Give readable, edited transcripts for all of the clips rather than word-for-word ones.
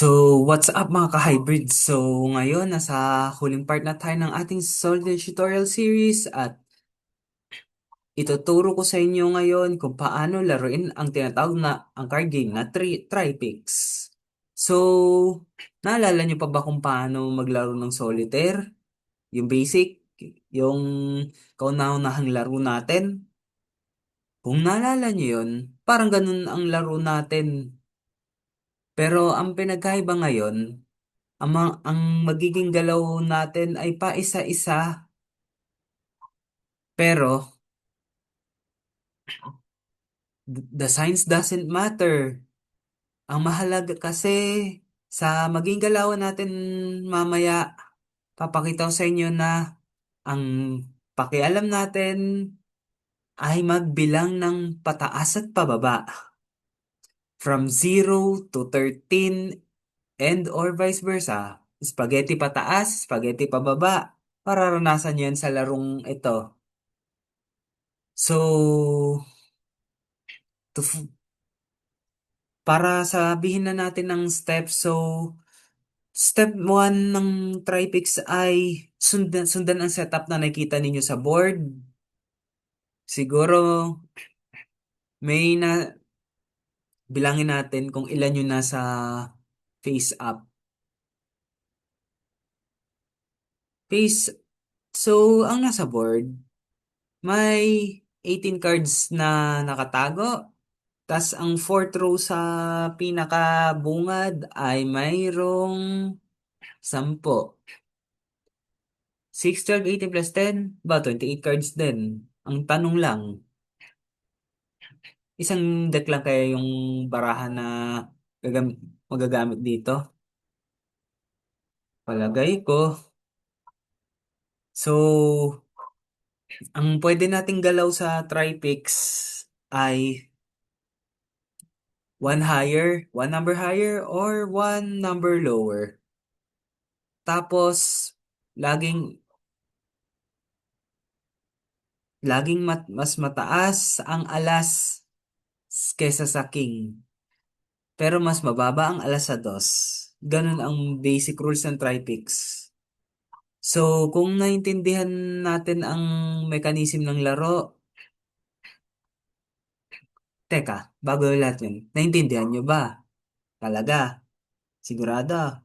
So, what's up mga ka-hybrid? So, ngayon nasa huling part na tayo ng ating Solid tutorial series at ituturo ko sa inyo ngayon kung paano laruin ang tinatawag na ang card game na Tripix. So, naalala niyo pa ba kung paano maglaro ng solitaire? Yung basic, yung kauna-unahang laro natin? Kung naalala niyo yun, parang ganun ang laro natin. Pero ang pinagkaiba ngayon, ang magiging galaw natin ay paisa-isa, pero the signs doesn't matter. Ang mahalaga kasi sa maging galawan natin mamaya, papakita ko sa inyo na ang pakialam natin ay magbilang ng pataas at pababa. From 0 to 13 and or vice versa. Spaghetti pataas, spaghetti pababa. Mararanasan yan sa larong ito. So, to, para sabihin na natin ng steps, so step 1 ng Tripix ay sundan ang setup na nakikita ninyo sa board. Siguro may na bilangin natin kung ilan yung nasa face up. Face, so ang nasa board, may 18 cards na nakatago. Tas ang fourth row sa pinakabungad ay mayroong 10. 6, 12, 18 plus 10, ba 28 cards din. Ang tanong lang, isang deck lang kaya yung barahan na gagamit, magagamit dito? Palagay ko. So, ang pwede nating galaw sa Tripix ay one higher, one number higher, or one number lower. Tapos, laging mas mataas ang alas kesa sa king. Pero mas mababa ang alas sa dos. Ganun ang basic rules ng Tripix. So, kung naintindihan natin ang mechanism ng laro, teka, bago lahat yun, naintindihan nyo ba? Talaga? Sigurado?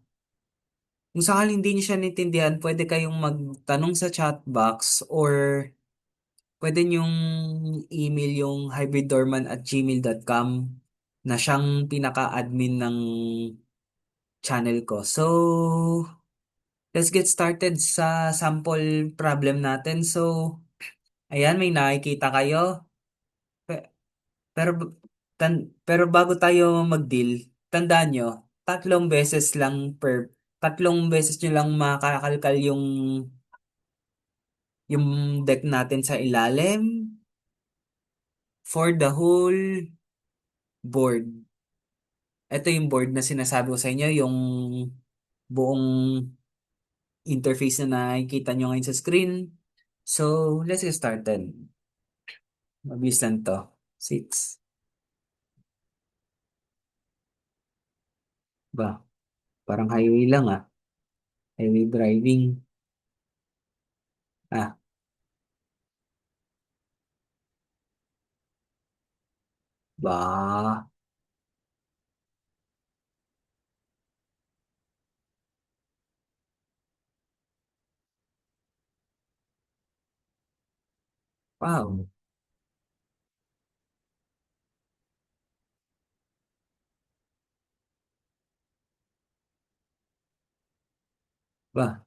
Kung sakali hindi nyo siya naintindihan, pwede kayong magtanong sa chat box or pwede nyong email yung hybriddoorman@gmail.com na siyang pinaka-admin ng channel ko. So, let's get started sa sample problem natin. So, ayan, may nakikita kayo. Pe- Pero, pero bago tayo mag-deal, tandaan nyo, tatlong beses nyo lang makakalkal yung deck natin sa ilalim for the whole board. Ito yung board na sinasabi ko sa inyo, yung buong interface na nakikita nyo ngayon sa screen. So, let's get started. Mabilis lang to. 6. Ba, parang highway lang ah. Highway driving. Ah, ba. Wow. Ba,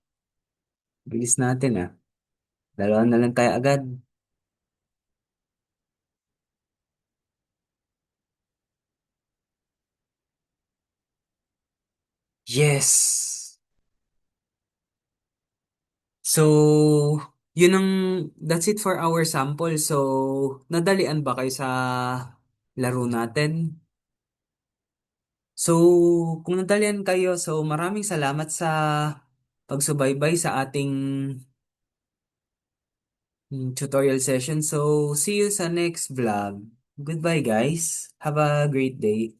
bilis natin ah. Dalawa na lang tayo agad. Yes! So, that's it for our sample. So, nadalian ba kayo sa laro natin? So, kung nadalian kayo, so maraming salamat sa pagsubaybay sa ating tutorial session. So, see you sa next vlog. Goodbye, guys. Have a great day.